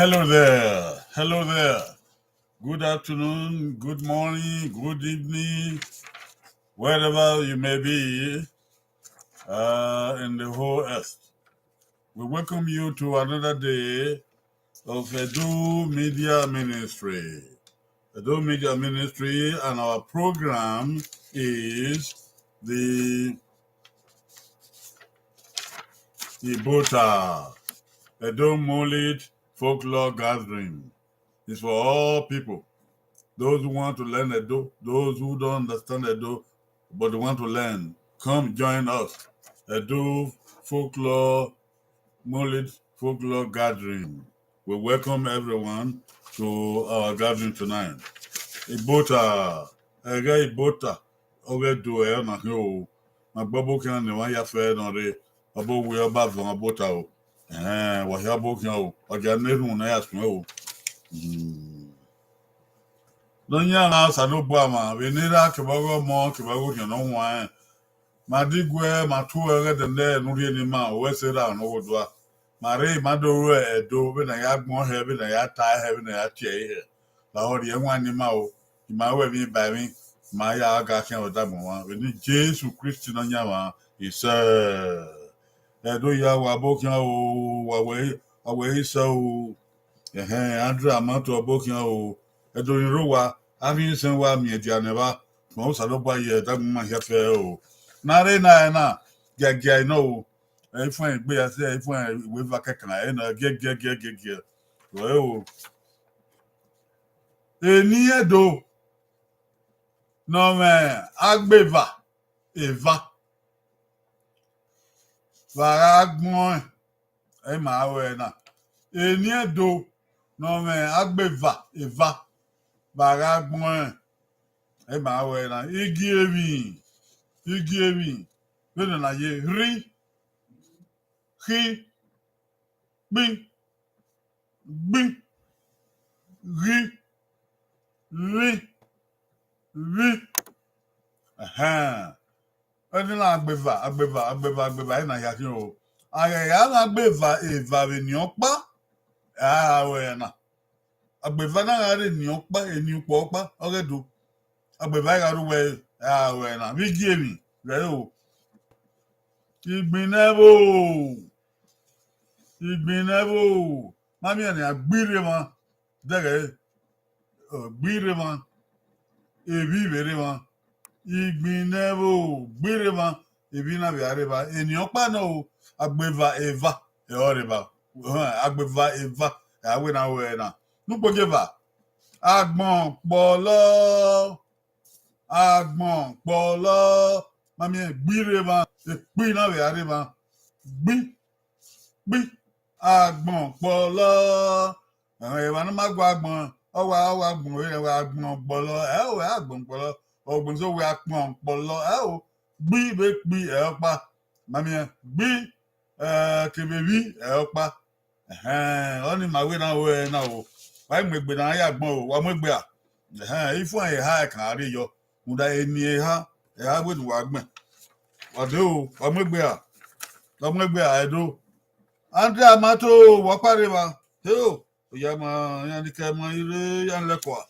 Hello there. Hello there. Good afternoon, good morning, good evening, wherever you may be in the whole earth. We welcome you to another day of Edo Media Ministry. Edo Media Ministry, and our program is the Ibota, Edo Moonlit Folklore Gathering. It's for all people. Those who want to learn Edo, those who don't understand Edo, but they want to learn, come join us. Edo Folklore, Moonlit Folklore Gathering. We welcome everyone to our gathering tonight. Ibota, Ibota, Oghe do na hill. My bubble can the one you fed on the above we are back from Ibota. What you are booking, or get never ask me. Donya na sanobama venera kibago mo kibago no wan madigwe matuere de ne nuri ni ma wesera no wodwa mare madoro edo be na ya gbon he be na ya ta he be na ya tie he la hori enwa ni ma o ma we bi ba mi ma ya ga ken oda mo wa ni Jesus Christ no nya wa isa edo ya wa bokin o wa we isa o Andrew amato bokin o edo ni ro wa having seen what me Janeva, most of the boy, that man here o. Na, get, no. If I be as if I with a cacana, and get. Well, near do. No man, Agbeva, Eva, Varagmon, my wena. Near do. No man, Agbeva, Eva, Varagmon. Ma wena, Igi Vena na ye ri, bi, ri. Aha. Eni na agbeva ina ya kin o. Ayaya na agbeva eva re ni opa. We na. Agbeva na re ni opa, eni po opa, oredo. Agbeva ga ru we na. Igi emi, re o. Igbinebo. Mami ni agbire ma. Dege. Gbire ma. Ebi bere ma. Igbinebo. Gbire ma. Ebi na bi areba. Eniyan pa na o. Agbeva eva. E oreba. Agbeva eva. Awe na we na. Nupo geva. Agbon polo. Mami gbire ma. Gbi na bi areba. Gbi. Agbon polo. Ewa na magwa agbon. Ọwa agbon ewa agbon polo. We agbon polo. Ogbon so we agbon polo. Gbi be gbi pa. Mami gbi kebebi pa. Oni ma we na o. Wa megbe na ya agbon o. Wa megbe a. Ifun e ha kan ari yo. Muda eni e ha we nu wa gbon. Wa de o. Wa megbe a. Wa megbe a edo. Andre amato wapareba. Yo, yama yanika ma ire yan lekwa.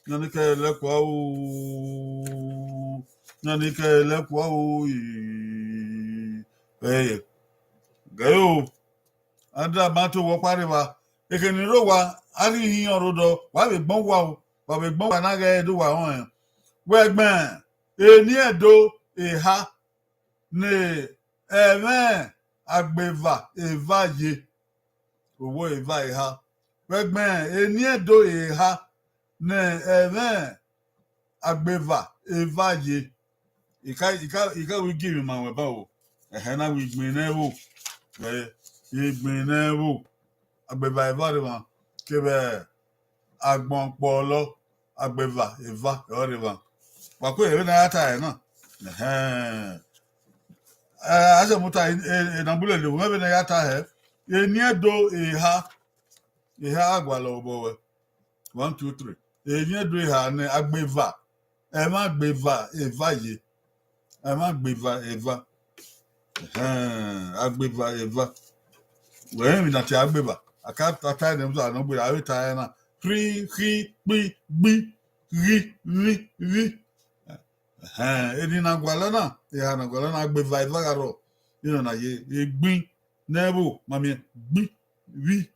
Yanika lekwa o. Gayo. Andre amato wapareba. Ekeni ro wa ari hin orodo wa be gbon wa o. Wa be gbon wa na ga edo wa won. Wegban eni edo eha ne agbeva evaye owo eva eha wegben eni edo eha ne agbeva evaye ika we give me ma we ba o na we gbin na wo agbeva eva re ma kebe agbon polo agbeva eva re ma wa ko e na ata e na ase muta na bule le we na ya ta he eni edo eha agwala obo we 1 2 3 eni edo eha ne agbeva e ma gbeva evaye e ma gbeva eva agbeva eva we mi na ti agbeva Akata time them so no be I tie na. Pri bi ri. Edi na gwala na. Ya na gwala na agbe vai vagaro. You know na ye gbin nebo mami gbi wi.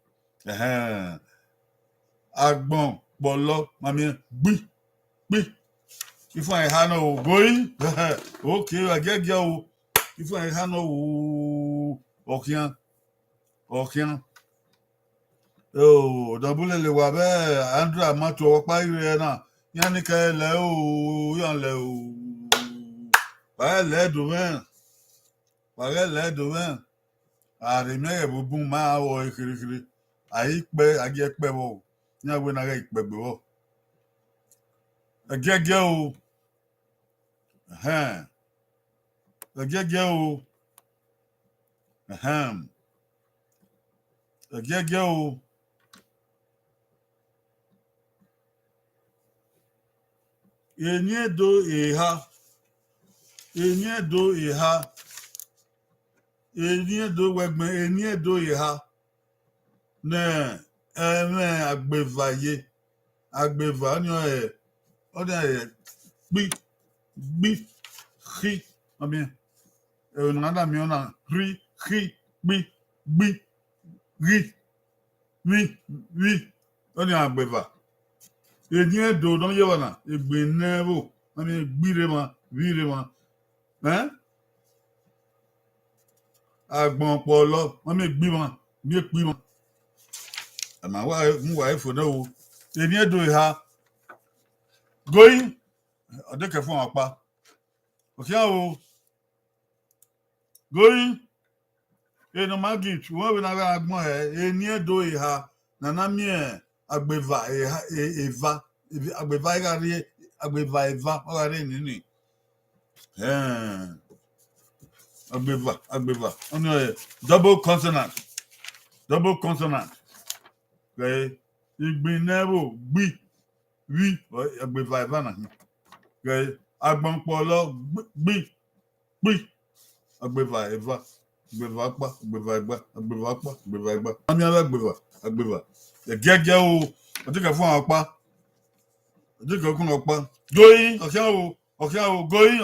Agbon bolo mami gbi. If I had no going, okay, I get you. If I had no okay. Oh, double le wabe, Andra Mato, Pyrena, Yanika Leo, Yan Leo. By led to win. By led to win. I remember boom my or I get pebble. Now when I get pebble. I get you. I get you. I get you. Enye do iha enye do wegbe enye do iha ne eme agbevaye agbeva ni o de gbi khi ami nada mi ona ri gbi ri o ni agbeva enye do don ye wana egbe nebo ami gbire ma vire ma agbon polo won me gbi won mi pi won ama wa mu wa ifo na o eni edo iha going odeke fun apa okia o going eno magit won we na ga agbon eni edo iha na na mi agbeva eva agbeva igari agbeva eva o ga re ni agbeva on double consonant okay igbin nebo gbi wi agbeva eva na okay agbon polo gbi agbeva eva agbeva pa agbeva egba ami agbeva gege o odike fun apa odike kun apa going okia o going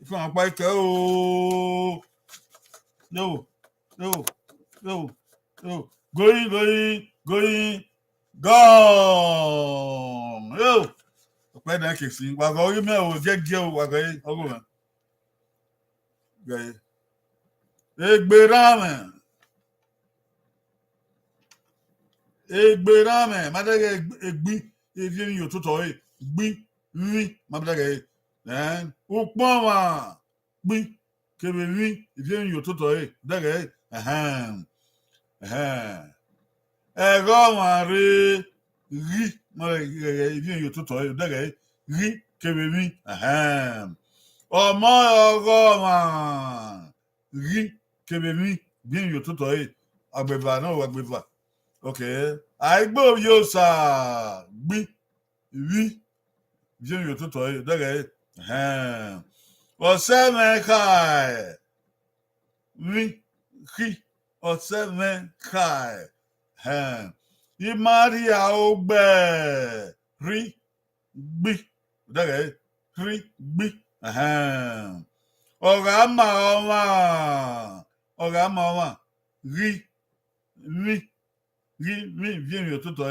fun apa ike o no going gone yo pe na ke si wa go me o gege o wa go ogo me gege egberame madage egbi evi yo tuto gbi ri madage upoma gbi kebe ri evi yo tuto dage ego mare ri evi yo tuto dage ri kebe ri omo ogo ma ri kebe ri bien yo tuto agbeva no agbeva. Okay. Aigbo yosa gbi wi bien yo tuto dage ose me kai wi ki ose me kai Imaria ogbe ri gbi dage ri gbi oga ma ri bien yo tuto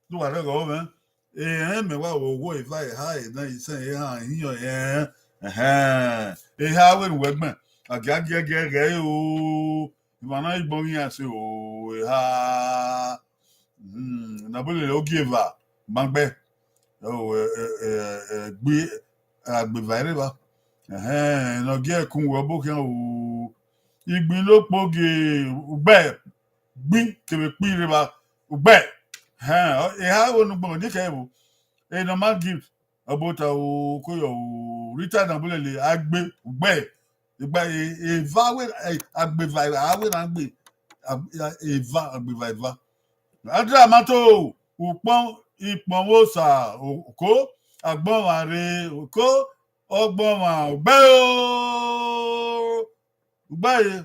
do wa go me me wa wo ifa ha na ise ha hiyo ha we wegban agagege o imana igbon yin ase o ha na bole ogieva magbe o gbi agbeva ere ba no ge kun wo bo kan o igbin lo poge ugbe gbi kebe pire ba ugbe ha wonu gbon ni ke wo no man give Ibota o koyo o rita na bulele agbe ugbe igba eva we agbeva awe na gbe eva agbeva eva adra mato upon ipon wo sa oko agbon are oko ogbon ma ugbe o ugbe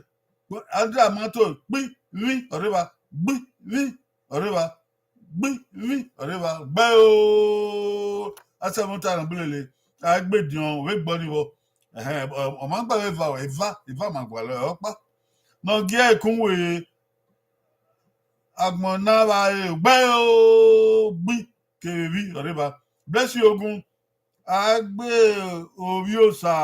Andra mato bi vi oreba bi vi oreba bi vi oreba bao asa monta na bulele agbedion we gbo ni wo o ma gba eva ma gba lo opa no gie kunwe agbon na ba bao bi kevi oreba bless you ogun agbe orí òsà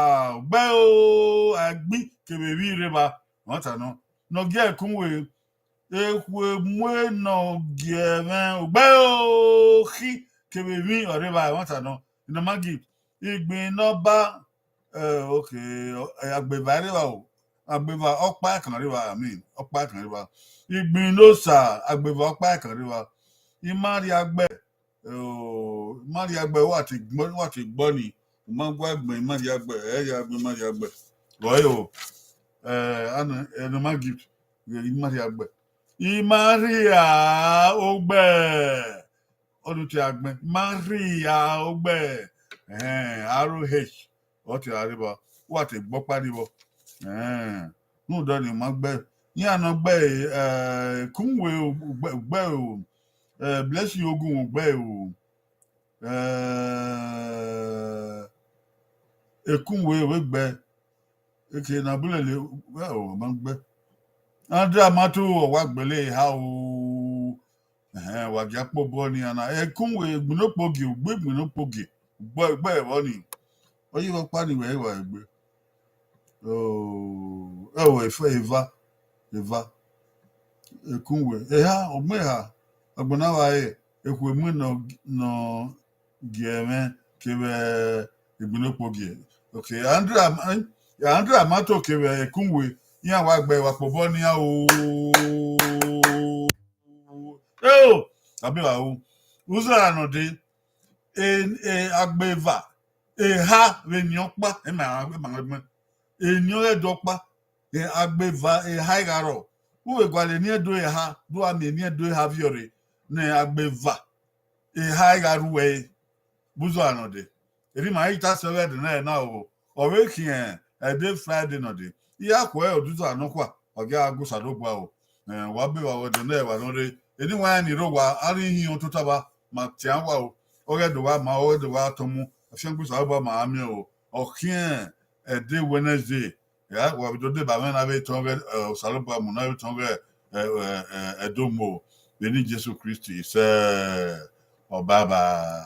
gbẹ o agbi kebebi reba wọn ta no gie kunwe ekwe mwe no gie men gbẹ o hi kebebi reba wọn ta ina magi igbin no ba okay agbeba reba o agbeba ọpa kan reba ọpa kan reba igbin no sa agbeba ọpa kan reba imari agbe Maria Gbe what bunny, Magwagbe, Maria Gbe, Maria Gbe. Royo, and my gift, Maria Gbe. Maria Ogbe, Odutiagme, Maria Ogbe, ROH, what you are about, what a bopadibo, no, don't you, Magbe, no bay, Kumwe, bless you, Ogun, Ogbe. Ekunwe wegbe eke na bulele o ma gbe andra matu o wa gbele ha o wa japo bo ni ana ekunwe gbunopogi ogbe gbunopogi gbo e ni oyi wo pa ni we wa egbe eva ekunwe ha ogbe ha ogbona wa ekwe mu no gieme kebe igbunopogi okay andra mato kebe ekunwe yan wa gbe wa pobo ni abi wa o uzara no de agbeva ha renyon pa ma enyon edopa agbeva ha igaro uwe gwale ni edo ha do ami ni edo ha viore na agbeva ha igaru we buzo anode eri ma ita sewe de na o we kien day Friday no de iya ko oduzo anokwa oga agusa do gba o wa be wa de na wa no re eni wa ni ro wa ari hin o tutaba ma ti an wa o oge do wa ma o do wa tomu afiangusa ba ma ami o kien day Wednesday ya wa do de ba na be tonge salopa mu na be tonge edomo beni Jesu Christi se Baba.